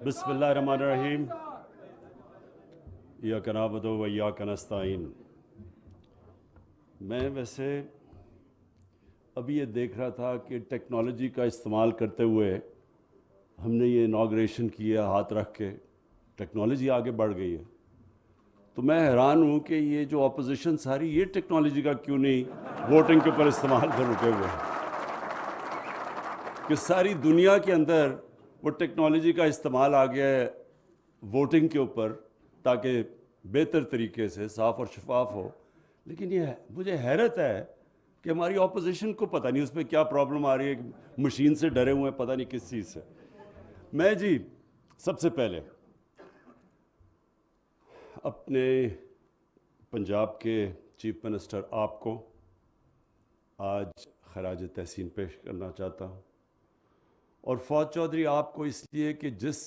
بسم اللہ الرحمن الرحیم ایاک نعبد و ایاک نستعین۔ میں ویسے ابھی یہ دیکھ رہا تھا کہ ٹیکنالوجی کا استعمال کرتے ہوئے ہم نے یہ اناگریشن کیا ہاتھ رکھ کے، ٹیکنالوجی آگے بڑھ گئی ہے، تو میں حیران ہوں کہ یہ جو اپوزیشن ساری یہ ٹیکنالوجی کا کیوں نہیں ووٹنگ کے اوپر استعمال کر رکے ہوئے ہیں کہ ساری دنیا کے اندر وہ ٹیکنالوجی کا استعمال آ گیا ہے ووٹنگ کے اوپر تاکہ بہتر طریقے سے صاف اور شفاف ہو۔ لیکن یہ مجھے حیرت ہے کہ ہماری اپوزیشن کو پتہ نہیں اس پہ کیا پرابلم آ رہی ہے، مشین سے ڈرے ہوئے ہیں، پتہ نہیں کس چیز سے۔ میں سب سے پہلے اپنے پنجاب کے چیف منسٹر آپ کو آج خراج تحسین پیش کرنا چاہتا ہوں، اور فواد چودھری آپ کو اس لیے کہ جس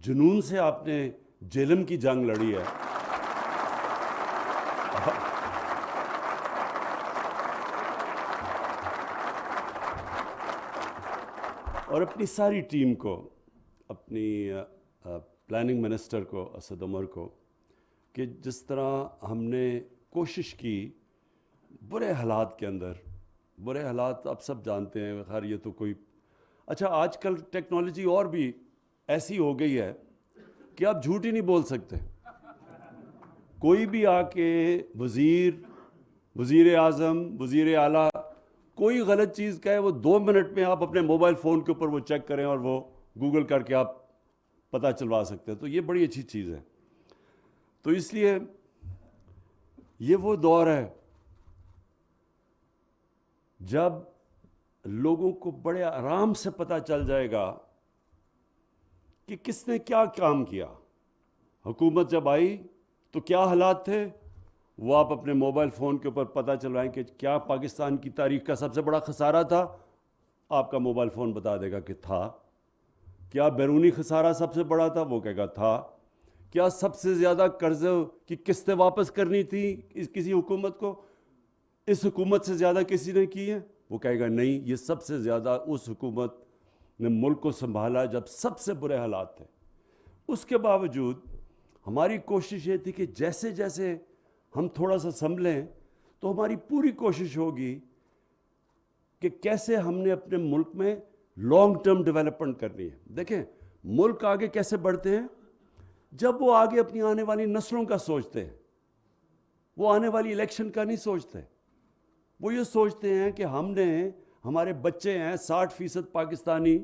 جنون سے آپ نے جیلم کی جنگ لڑی ہے، اور اپنی ساری ٹیم کو، اپنی پلاننگ منسٹر کو اسد عمر کو، کہ جس طرح ہم نے کوشش کی برے حالات کے اندر، برے حالات آپ سب جانتے ہیں، خیر یہ تو کوئی اچھا آج کل ٹیکنالوجی اور بھی ایسی ہو گئی ہے کہ آپ جھوٹ ہی نہیں بول سکتے۔ کوئی بھی آ کے وزیر اعظم، وزیر اعلیٰ کوئی غلط چیز کہے، وہ 2 منٹ میں آپ اپنے موبائل فون کے اوپر وہ چیک کریں اور وہ گوگل کر کے آپ پتہ چلوا سکتے ہیں، تو یہ بڑی اچھی چیز ہے۔ تو اس لیے یہ وہ دور ہے جب لوگوں کو بڑے آرام سے پتہ چل جائے گا کہ کس نے کیا کام کیا۔ حکومت جب آئی تو کیا حالات تھے، وہ آپ اپنے موبائل فون کے اوپر پتہ چلوائیں کہ کیا پاکستان کی تاریخ کا سب سے بڑا خسارہ تھا، آپ کا موبائل فون بتا دے گا کہ تھا۔ کیا بیرونی خسارہ سب سے بڑا تھا، وہ کہے گا تھا۔ کیا سب سے زیادہ قرض کی قسطیں واپس کرنی تھی کسی حکومت کو، اس حکومت سے زیادہ کسی نے کی ہے، وہ کہے گا نہیں، یہ سب سے زیادہ اس حکومت نے ملک کو سنبھالا جب سب سے برے حالات تھے۔ اس کے باوجود ہماری کوشش یہ تھی کہ جیسے جیسے ہم تھوڑا سا سنبھلیں تو ہماری پوری کوشش ہوگی کہ کیسے ہم نے اپنے ملک میں لانگ ٹرم ڈیولپمنٹ کرنی ہے۔ دیکھیں ملک آگے کیسے بڑھتے ہیں، جب وہ آگے اپنی آنے والی نسلوں کا سوچتے ہیں، وہ آنے والی الیکشن کا نہیں سوچتے۔ وہ یہ سوچتے ہیں کہ ہمارے بچے ہیں 60% پاکستانی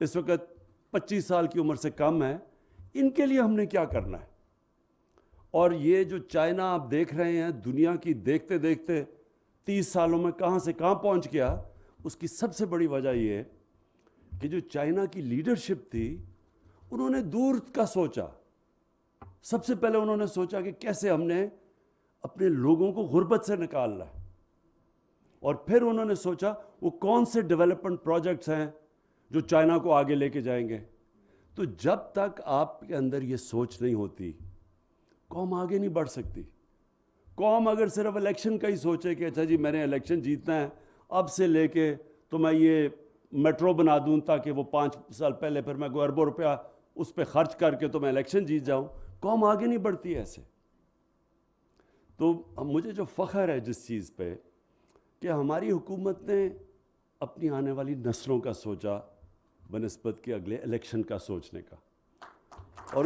اس وقت 25 سال کی عمر سے کم ہیں، ان کے لیے ہم نے کیا کرنا ہے۔ اور یہ جو چائنا آپ دیکھ رہے ہیں، دنیا کی دیکھتے دیکھتے 30 سالوں میں کہاں سے کہاں پہنچ گیا، اس کی سب سے بڑی وجہ یہ کہ جو چائنا کی لیڈرشپ تھی، انہوں نے دور کا سوچا۔ سب سے پہلے انہوں نے سوچا کہ کیسے ہم نے اپنے لوگوں کو غربت سے نکالنا ہے، اور پھر انہوں نے سوچا وہ کون سے ڈیولپمنٹ پروجیکٹس ہیں جو چائنا کو آگے لے کے جائیں گے۔ تو جب تک آپ کے اندر یہ سوچ نہیں ہوتی، قوم آگے نہیں بڑھ سکتی۔ قوم اگر صرف الیکشن کا ہی سوچے کہ اچھا جی میں نے الیکشن جیتنا ہے، اب سے لے کے تو میں یہ میٹرو بنا دوں تاکہ وہ 5 سال پہلے پھر میں کوئی اربوں روپیہ اس پہ خرچ کر کے تو میں الیکشن جیت جاؤں، قوم آگے نہیں بڑھتی ایسے۔ تو مجھے جو فخر ہے جس چیز پہ کہ ہماری حکومت نے اپنی آنے والی نسلوں کا سوچا بنسبت کے اگلے الیکشن کا سوچنے کا۔ اور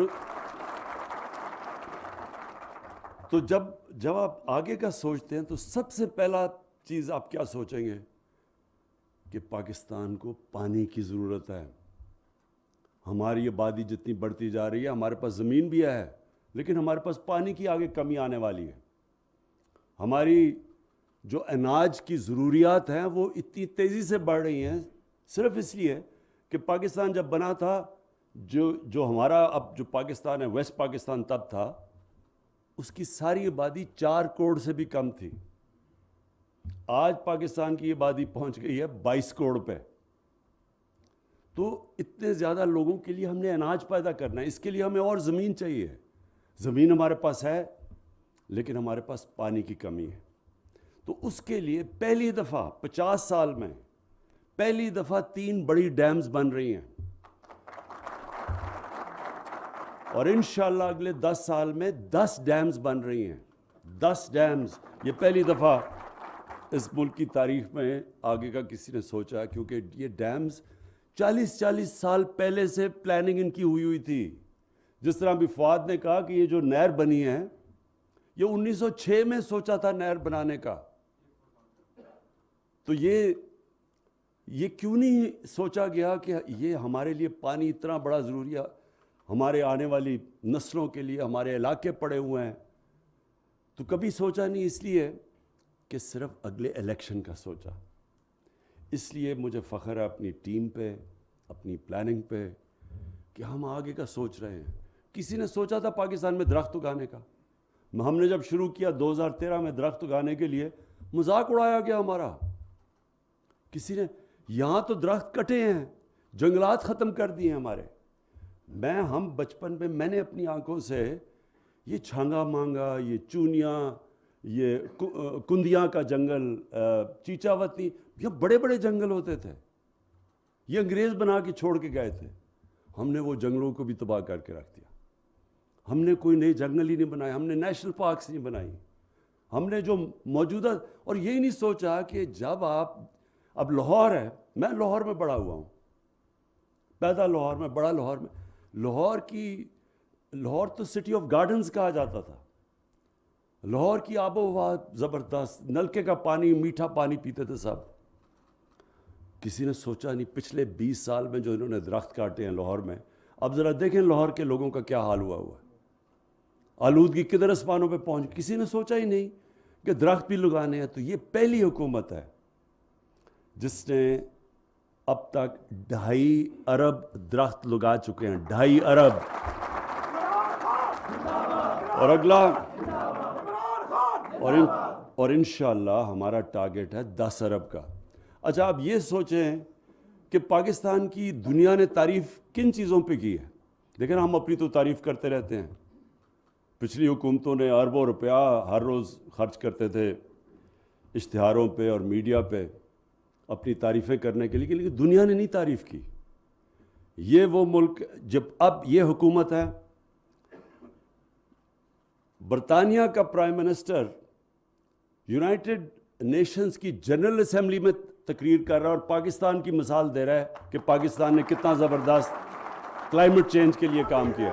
تو جب آپ آگے کا سوچتے ہیں تو سب سے پہلا چیز آپ کیا سوچیں گے کہ پاکستان کو پانی کی ضرورت ہے۔ ہماری آبادی جتنی بڑھتی جا رہی ہے، ہمارے پاس زمین بھی ہے لیکن ہمارے پاس پانی کی آگے کمی آنے والی ہے۔ ہماری جو اناج کی ضروریات ہیں وہ اتنی تیزی سے بڑھ رہی ہیں، صرف اس لیے کہ پاکستان جب بنا تھا، جو ہمارا اب جو پاکستان ہے، ویسٹ پاکستان تب تھا، اس کی ساری آبادی 4 کروڑ سے بھی کم تھی۔ آج پاکستان کی آبادی پہنچ گئی ہے 22 کروڑ پہ۔ تو اتنے زیادہ لوگوں کے لیے ہم نے اناج پیدا کرنا ہے، اس کے لیے ہمیں اور زمین چاہیے۔ زمین ہمارے پاس ہے لیکن ہمارے پاس پانی کی کمی ہے۔ تو اس کے لیے پہلی دفعہ 50 سال میں پہلی دفعہ 3 بڑی ڈیمز بن رہی ہیں۔ اور انشاءاللہ اگلے 10 سال میں 10 ڈیمز بن رہی ہیں. 10 ڈیمز. یہ پہلی دفعہ اس ملک کی تاریخ میں آگے کا کسی نے سوچا, کیونکہ یہ ڈیمز 40 سال پہلے سے پلاننگ ان کی ہوئی تھی. جس طرح بھی فواد نے کہا کہ یہ جو نہر بنی ہے یہ 1906 میں سوچا تھا نہر بنانے کا. تو یہ کیوں نہیں سوچا گیا کہ یہ ہمارے لیے پانی اتنا بڑا ضروری ہے, ہمارے آنے والی نسلوں کے لیے, ہمارے علاقے پڑے ہوئے ہیں. تو کبھی سوچا نہیں, اس لیے کہ صرف اگلے الیکشن کا سوچا. اس لیے مجھے فخر ہے اپنی ٹیم پہ, اپنی پلاننگ پہ, کہ ہم آگے کا سوچ رہے ہیں. کسی نے سوچا تھا پاکستان میں درخت اگانے کا؟ ہم نے جب شروع کیا 2013 میں درخت اگانے کے لیے, مذاق اڑایا گیا ہمارا. کسی نے, یہاں تو درخت کٹے ہیں, جنگلات ختم کر دیے ہمارے. ہم بچپن میں میں نے اپنی آنکھوں سے یہ چھانگا مانگا, یہ چونیاں, یہ کندیاں کا جنگل, چیچاوتی, یہ بڑے بڑے جنگل ہوتے تھے. یہ انگریز بنا کے چھوڑ کے گئے تھے. ہم نے وہ جنگلوں کو بھی تباہ کر کے رکھ دیا. ہم نے کوئی نئے جنگل ہی نہیں بنائے, ہم نے نیشنل پارکس نہیں بنائی. ہم نے جو موجودہ, اور یہی نہیں سوچا کہ جب اب لاہور ہے, میں لاہور میں بڑا ہوا ہوں, پیدا لاہور میں, بڑا لاہور میں. لاہور تو سٹی آف گارڈنز کہا جاتا تھا. لاہور کی آب و ہوا زبردست, نلکے کا پانی, میٹھا پانی پیتے تھے سب. کسی نے سوچا نہیں پچھلے 20 سال میں جو انہوں نے درخت کاٹے ہیں لاہور میں. اب ذرا دیکھیں لاہور کے لوگوں کا کیا حال ہوا ہے. آلودگی کدھر اسمانوں پہ پہنچ, کسی نے سوچا ہی نہیں کہ درخت بھی لگانے ہیں. تو یہ پہلی حکومت ہے جس نے اب تک 2.5 ارب درخت لگا چکے ہیں. 2.5 ارب. اور اگلا, اور انشاءاللہ ہمارا ٹارگٹ ہے 10 ارب کا. اچھا, آپ یہ سوچیں کہ پاکستان کی دنیا نے تعریف کن چیزوں پہ کی ہے. لیکن ہم اپنی تو تعریف کرتے رہتے ہیں. پچھلی حکومتوں نے اربوں روپیہ ہر روز خرچ کرتے تھے اشتہاروں پہ اور میڈیا پہ اپنی تعریفیں کرنے کے لیے, لیکن دنیا نے نہیں تعریف کی. یہ وہ ملک, جب اب یہ حکومت ہے, برطانیہ کا پرائم منسٹر یونائٹڈ نیشنز کی جنرل اسمبلی میں تقریر کر رہا ہے اور پاکستان کی مثال دے رہا ہے کہ پاکستان نے کتنا زبردست کلائمیٹ چینج کے لیے کام کیا.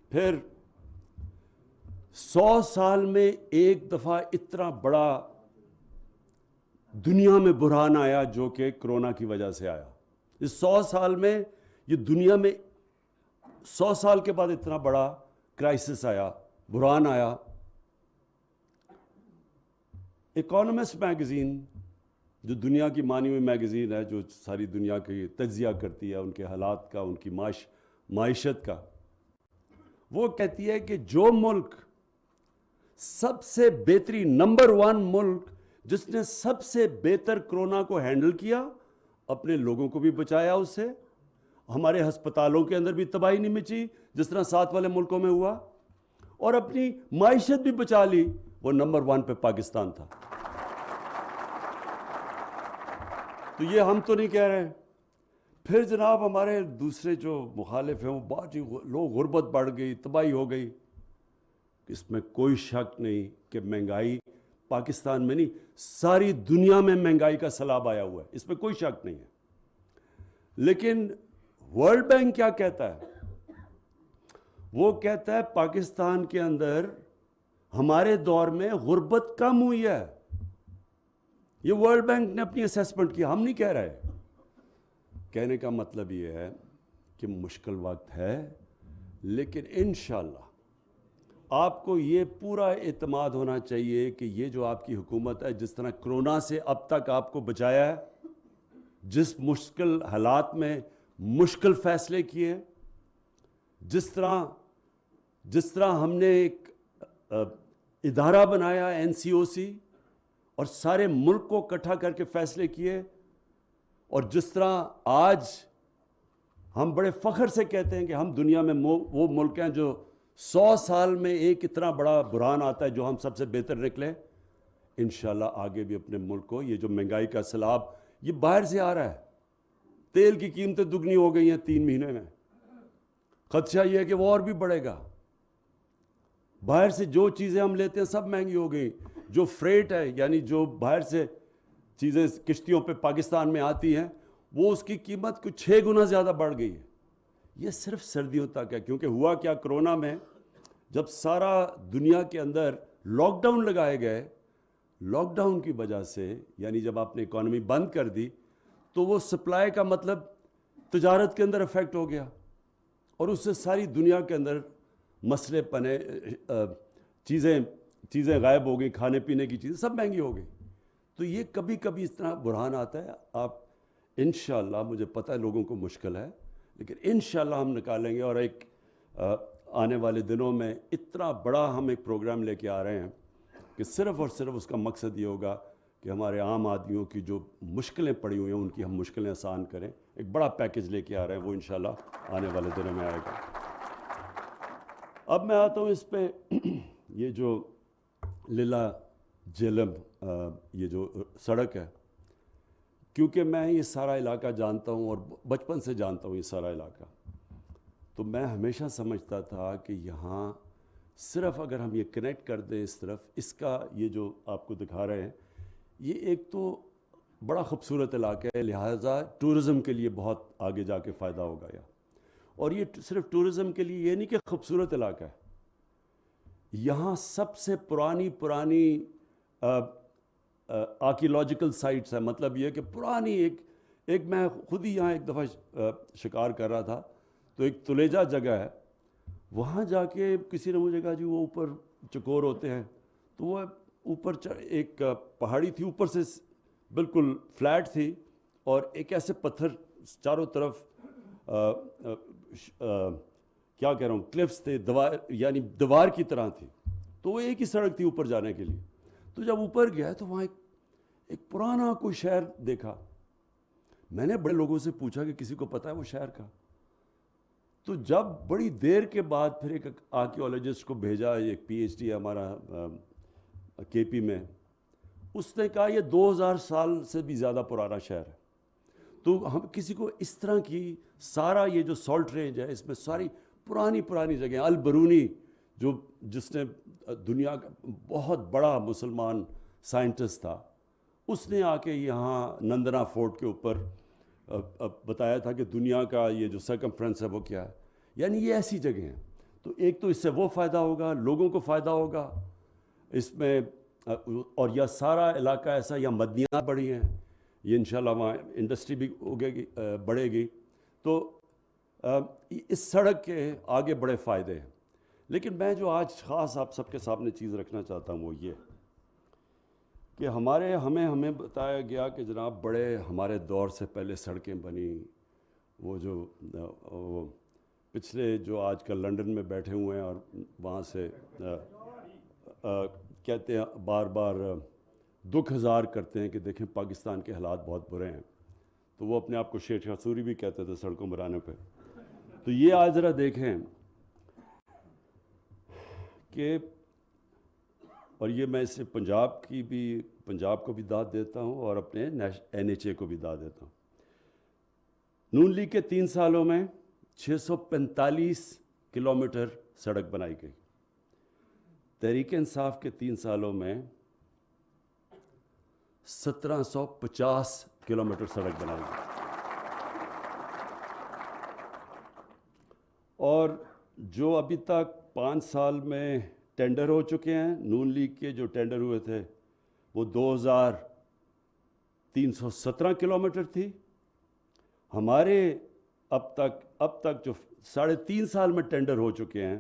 پھر 100 سال میں ایک دفعہ اتنا بڑا دنیا میں بحران آیا جو کہ کرونا کی وجہ سے آیا. اس 100 سال میں یہ دنیا میں 100 سال کے بعد اتنا بڑا کرائسس آیا, بحران آیا. اکانومسٹ میگزین, جو دنیا کی مانی ہوئی میگزین ہے, جو ساری دنیا کی تجزیہ کرتی ہے ان کے حالات کا, ان کی معیشت کا, وہ کہتی ہے کہ جو ملک سب سے بہترین نمبر 1 ملک جس نے سب سے بہتر کرونا کو ہینڈل کیا, اپنے لوگوں کو بھی بچایا اس سے, ہمارے ہسپتالوں کے اندر بھی تباہی نہیں مچی جس طرح 7 والے ملکوں میں ہوا, اور اپنی معیشت بھی بچا لی, وہ نمبر 1 پہ پاکستان تھا. تو یہ ہم تو نہیں کہہ رہے. پھر جناب ہمارے دوسرے جو مخالف ہیں وہ بہت ہی لوگ, غربت بڑھ گئی, تباہی ہو گئی. اس میں کوئی شک نہیں کہ مہنگائی پاکستان میں نہیں, ساری دنیا میں مہنگائی کا سیلاب آیا ہوا ہے, اس میں کوئی شک نہیں ہے. لیکن ورلڈ بینک کیا کہتا ہے؟ وہ کہتا ہے پاکستان کے اندر ہمارے دور میں غربت کم ہوئی ہے. یہ ورلڈ بینک نے اپنی اسیسمنٹ کی, ہم نہیں کہہ رہے. کہنے کا مطلب یہ ہے کہ مشکل وقت ہے, لیکن انشاءاللہ آپ کو یہ پورا اعتماد ہونا چاہیے کہ یہ جو آپ کی حکومت ہے, جس طرح کرونا سے اب تک آپ کو بچایا ہے, جس مشکل حالات میں مشکل فیصلے کیے, جس طرح ہم نے ایک ادارہ بنایا NCOC اور سارے ملک کو اکٹھا کر کے فیصلے کیے, اور جس طرح آج ہم بڑے فخر سے کہتے ہیں کہ ہم دنیا میں وہ ملک ہیں جو 100 سال میں ایک اتنا بڑا بحران آتا ہے جو ہم سب سے بہتر نکلے. انشاءاللہ آگے بھی اپنے ملک کو یہ جو مہنگائی کا سیلاب یہ باہر سے آ رہا ہے، تیل کی قیمتیں دگنی ہو گئی ہیں 3 مہینے میں، خدشہ یہ ہے کہ وہ اور بھی بڑھے گا. باہر سے جو چیزیں ہم لیتے ہیں سب مہنگی ہو گئی. جو فریٹ ہے یعنی جو باہر سے چیزیں کشتیوں پہ پاکستان میں آتی ہیں وہ اس کی قیمت کچھ 6 گنا زیادہ بڑھ گئی ہے. یہ صرف سردیوں تک ہے، کیونکہ ہوا کیا کرونا میں جب سارا دنیا کے اندر لاک ڈاؤن لگائے گئے، لاک ڈاؤن کی وجہ سے یعنی جب آپ نے اکانومی بند کر دی تو وہ سپلائی کا مطلب تجارت کے اندر افیکٹ ہو گیا، اور اس سے ساری دنیا کے اندر مسئلے پنے، چیزیں غائب ہو گئی، کھانے پینے کی چیزیں سب مہنگی ہو گئی. تو یہ کبھی کبھی اس طرح بحران آتا ہے. آپ انشاءاللہ، مجھے پتہ ہے لوگوں کو مشکل ہے لیکن انشاءاللہ ہم نکالیں گے. اور ایک آنے والے دنوں میں اتنا بڑا ہم ایک پروگرام لے کے آ رہے ہیں کہ صرف اور صرف اس کا مقصد یہ ہوگا کہ ہمارے عام آدمیوں کی جو مشکلیں پڑی ہوئی ہیں ان کی ہم مشکلیں آسان کریں. ایک بڑا پیکج لے کے آ رہے ہیں، وہ انشاءاللہ آنے والے دنوں میں آئے گا. اب میں آتا ہوں اس پہ، یہ جو للہ جہلم یہ جو سڑک ہے، کیونکہ میں یہ سارا علاقہ جانتا ہوں اور بچپن سے جانتا ہوں یہ سارا علاقہ، تو میں ہمیشہ سمجھتا تھا کہ یہاں صرف اگر ہم یہ کنیکٹ کر دیں اس طرف، اس کا یہ جو آپ کو دکھا رہے ہیں یہ ایک تو بڑا خوبصورت علاقہ ہے، لہٰذا ٹورزم کے لیے بہت آگے جا کے فائدہ ہوگا. اور یہ صرف ٹورزم کے لیے یہ نہیں کہ خوبصورت علاقہ ہے، یہاں سب سے پرانی آرکیولوجیکل سائٹس ہیں. مطلب یہ کہ پرانی ایک میں خود ہی یہاں ایک دفعہ شکار کر رہا تھا تو ایک تلیجہ جگہ ہے، وہاں جا کے کسی نے مجھے کہا جی وہ اوپر چکور ہوتے ہیں، تو وہ اوپر ایک پہاڑی تھی، اوپر سے بالکل فلیٹ تھی اور ایک ایسے پتھر چاروں طرف کیا کہہ رہا ہوں کلفس تھے، یعنی دیوار کی طرح تھی. تو وہ ایک ہی سڑک تھی اوپر جانے کے لیے. تو جب اوپر گیا تو وہاں ایک پرانا کوئی شہر دیکھا. میں نے بڑے لوگوں سے پوچھا کہ کسی کو پتہ ہے وہ شہر کا؟ تو جب بڑی دیر کے بعد پھر ایک آرکیولوجسٹ کو بھیجا، ایک پی ایچ ڈی ہمارا کے پی میں، اس نے کہا یہ 2000 سال سے بھی زیادہ پرانا شہر ہے. تو ہم کسی کو اس طرح کی سارا یہ جو سالٹ رینج ہے اس میں ساری پرانی جگہیں، البرونی جس نے دنیا کا بہت بڑا مسلمان سائنٹسٹ تھا، اس نے آ کے یہاں نندنا فورٹ کے اوپر بتایا تھا کہ دنیا کا یہ جو سرکمفرنس ہے وہ کیا ہے. یعنی یہ ایسی جگہ ہیں. تو ایک تو اس سے وہ فائدہ ہوگا، لوگوں کو فائدہ ہوگا اس میں، اور یہ سارا علاقہ ایسا، یا مدنیات بڑی ہیں، یہ انشاءاللہ وہاں انڈسٹری بھی بڑھے گی. تو اس سڑک کے آگے بڑے فائدے ہیں. لیکن میں جو آج خاص آپ سب کے سامنے چیز رکھنا چاہتا ہوں وہ یہ کہ ہمیں بتایا گیا کہ جناب بڑے ہمارے دور سے پہلے سڑکیں بنی. وہ جو پچھلے جو آج کل لنڈن میں بیٹھے ہوئے ہیں اور وہاں سے کہتے ہیں بار بار دکھ ہزار کرتے ہیں کہ دیکھیں پاکستان کے حالات بہت برے ہیں، تو وہ اپنے آپ کو شیر شاہ سوری بھی کہتے تھے سڑکوں بنانے پہ. تو یہ آج ذرا دیکھیں کہ، اور یہ میں اس سے پنجاب کو بھی داد دیتا ہوں اور اپنے NHA کو بھی داد دیتا ہوں. نون لیگ کے 3 سالوں میں 645 کلومیٹر سڑک بنائی گئی. تحریک انصاف کے 3 سالوں میں 1750 کلومیٹر سڑک بنائی گئی. اور جو ابھی تک 5 سال میں ٹینڈر ہو چکے ہیں، نون لیگ کے جو ٹینڈر ہوئے تھے وہ 2317 کلومیٹر تھی. ہمارے اب تک جو 3.5 سال میں ٹینڈر ہو چکے ہیں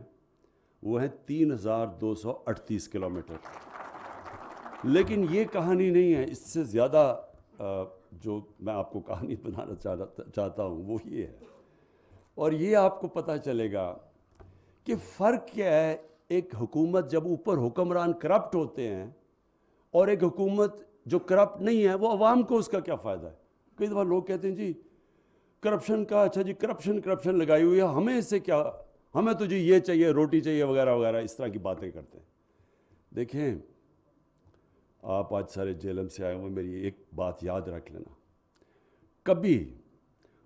وہ ہیں 3238 کلومیٹر. لیکن یہ کہانی نہیں ہے، اس سے زیادہ جو میں آپ کو کہانی بنانا چاہتا ہوں وہ یہ ہے. اور یہ آپ کو پتہ چلے گا کہ فرق کیا ہے ایک حکومت جب اوپر حکمران کرپٹ ہوتے ہیں اور ایک حکومت جو کرپٹ نہیں ہے، وہ عوام کو اس کا کیا فائدہ ہے. کئی دفعہ لوگ کہتے ہیں جی کرپشن کا، اچھا جی کرپشن لگائی ہوئی ہے، ہمیں اس سے کیا، ہمیں تو جی یہ چاہیے، روٹی چاہیے وغیرہ وغیرہ، اس طرح کی باتیں کرتے ہیں. دیکھیں آپ آج سارے جیلم سے آئے ہوئے، میری ایک بات یاد رکھ لینا، کبھی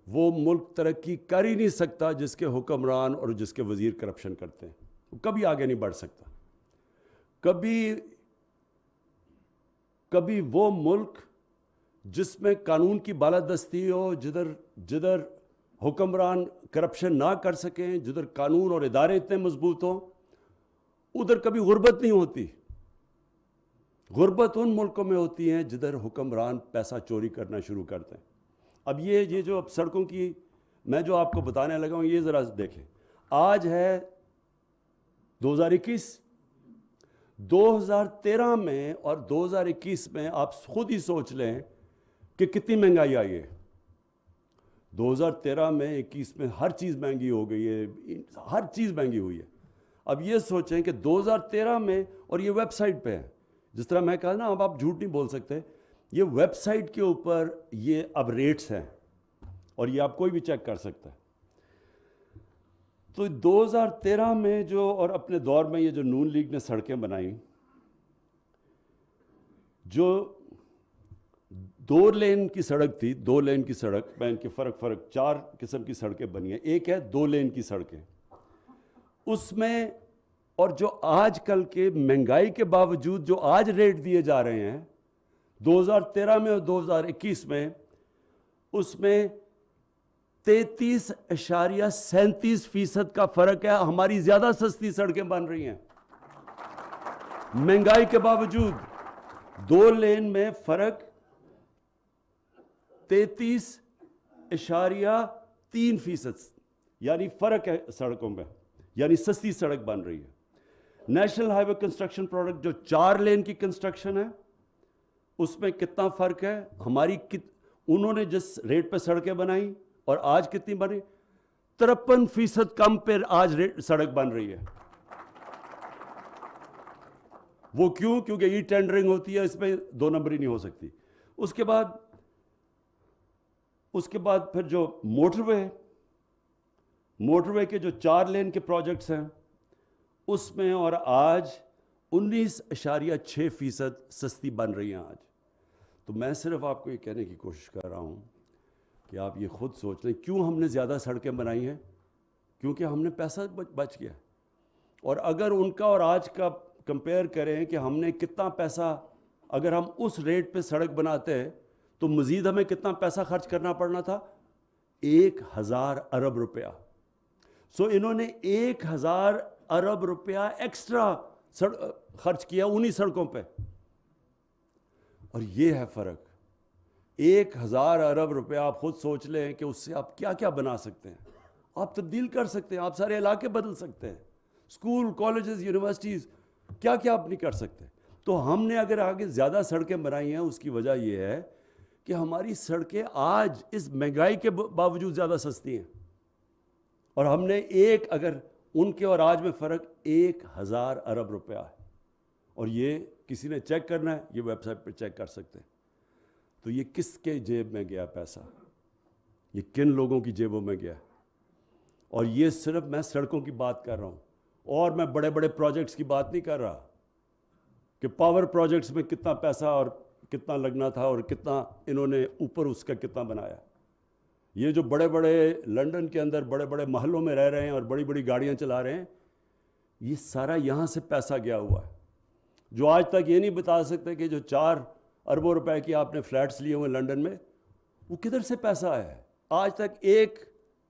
وہ ملک ترقی کر ہی نہیں سکتا جس کے حکمران اور جس کے وزیر کرپشن کرتے ہیں، وہ کبھی آگے نہیں بڑھ سکتا۔ کبھی وہ ملک جس میں قانون کی بالادستی ہو، جدھر حکمران کرپشن نہ کر سکیں، جدھر قانون اور ادارے اتنے مضبوط ہوں، ادھر کبھی غربت نہیں ہوتی۔ غربت ان ملکوں میں ہوتی ہیں جدھر حکمران پیسہ چوری کرنا شروع کرتے ہیں۔ اب یہ جو اب سڑکوں کی میں جو آپ کو بتانے لگا ہوں، یہ ذرا دیکھیں، آج ہے 2021، 2013 میں اور 2021 میں آپ خود ہی سوچ لیں کہ کتنی مہنگائی آئی ہے۔ 2013 میں 21 میں ہر چیز مہنگی ہو گئی ہے، ہر چیز مہنگی ہوئی ہے۔ اب یہ سوچیں کہ 2013 میں، اور یہ ویب سائٹ پہ ہے، جس طرح میں کہا نا اب آپ جھوٹ نہیں بول سکتے، یہ ویب سائٹ کے اوپر یہ اب ریٹس ہیں اور یہ آپ کوئی بھی چیک کر سکتا ہے۔ تو 2013 میں جو، اور اپنے دور میں یہ جو نون لیگ نے سڑکیں بنائیں، جو 2 لین کی سڑک تھی، 2 لین کی سڑک میں ان کے فرق 4 قسم کی سڑکیں بنی ہیں۔ ایک ہے 2 لین کی سڑکیں، اس میں، اور جو آج کل کے مہنگائی کے باوجود جو آج ریٹ دیے جا رہے ہیں 2013 میں اور 2021 میں، اس میں 33.37% کا فرق ہے۔ ہماری زیادہ سستی سڑکیں بن رہی ہیں مہنگائی کے باوجود۔ 2 لین میں فرق 33.3%، یعنی فرق ہے سڑکوں میں، یعنی سستی سڑک بن رہی ہے۔ نیشنل ہائی وے کنسٹرکشن پروڈکٹ جو 4 لین کی کنسٹرکشن ہے، اس میں کتنا فرق ہے؟ انہوں نے جس ریٹ پہ سڑکیں بنائیں اور آج کتنی بنی، 53% کم پہ آج سڑک بن رہی ہے۔ وہ کیوں؟ کیونکہ یہ ٹینڈرنگ ہوتی ہے، اس میں 2 نمبری نہیں ہو سکتی۔ اس کے بعد پھر جو موٹر وے کے جو 4 لین کے پروجیکٹس ہیں، اس میں اور آج 19.6% سستی بن رہی ہیں آج۔ تو میں صرف آپ کو یہ کہنے کی کوشش کر رہا ہوں کہ آپ یہ خود سوچ لیں، کیوں ہم نے زیادہ سڑکیں بنائی ہیں؟ کیونکہ ہم نے پیسہ بچ گیا۔ اور اگر ان کا اور آج کا کمپیئر کریں کہ ہم نے کتنا پیسہ، اگر ہم اس ریٹ پہ سڑک بناتے ہیں تو مزید ہمیں کتنا پیسہ خرچ کرنا پڑنا تھا؟ 1000 ارب روپیہ۔ سو انہوں نے 1000 ارب روپیہ ایکسٹرا خرچ کیا انہی سڑکوں پہ، اور یہ ہے فرق۔ 1000 ارب روپیہ آپ خود سوچ لیں کہ اس سے آپ کیا کیا بنا سکتے ہیں، آپ تبدیل کر سکتے ہیں، آپ سارے علاقے بدل سکتے ہیں، اسکول، کالجز، یونیورسٹیز، کیا کیا آپ نہیں کر سکتے۔ تو ہم نے اگر آگے زیادہ سڑکیں بنائی ہیں، اس کی وجہ یہ ہے کہ ہماری سڑکیں آج اس مہنگائی کے باوجود زیادہ سستی ہیں، اور ہم نے اگر ان کے اور آج میں فرق 1000 ارب روپیہ ہے، اور یہ کسی نے چیک کرنا ہے، یہ ویب سائٹ پہ چیک کر سکتے ہیں۔ تو یہ کس کے جیب میں گیا پیسہ؟ یہ کن لوگوں کی جیبوں میں گیا؟ اور یہ صرف میں سڑکوں کی بات کر رہا ہوں، اور میں بڑے بڑے پروجیکٹس کی بات نہیں کر رہا کہ پاور پروجیکٹس میں کتنا پیسہ اور کتنا لگنا تھا اور کتنا انہوں نے اوپر اس کا کتنا بنایا۔ یہ جو بڑے بڑے لنڈن کے اندر بڑے بڑے محلوں میں رہ رہے ہیں اور بڑی بڑی گاڑیاں چلا رہے ہیں، یہ سارا یہاں سے پیسہ گیا ہوا ہے۔ جو آج تک یہ نہیں بتا سکتے کہ جو 4 اربوں روپے کی آپ نے فلیٹس لیے ہوئے لنڈن میں، وہ کدھر سے پیسہ آیا ہے؟ آج تک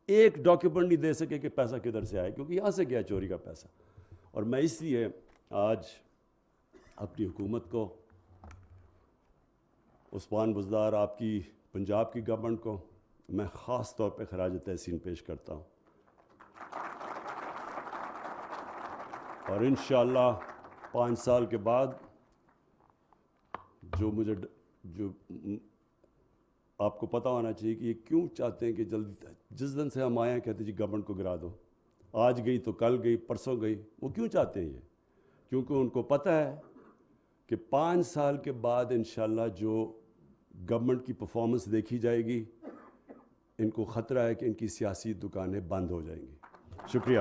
ایک ڈاکیومنٹ نہیں دے سکے کہ پیسہ کدھر سے آیا، کیونکہ یہاں سے گیا چوری کا پیسہ۔ اور میں اس لیے آج اپنی حکومت کو، عثمان بزدار، آپ کی پنجاب کی گورنمنٹ کو میں خاص طور پہ خراج تحسین پیش کرتا ہوں، اور انشاءاللہ 5 سال کے بعد جو آپ کو پتہ ہونا چاہیے کہ یہ کیوں چاہتے ہیں کہ جلدی، جس دن سے ہم آئے ہیں کہتے جی گورنمنٹ کو گرا دو، آج گئی تو کل گئی، پرسوں گئی۔ وہ کیوں چاہتے ہیں یہ؟ کیونکہ ان کو پتہ ہے کہ 5 سال کے بعد انشاءاللہ جو گورنمنٹ کی پرفارمنس دیکھی جائے گی، ان کو خطرہ ہے کہ ان کی سیاسی دکانیں بند ہو جائیں گی۔ شکریہ۔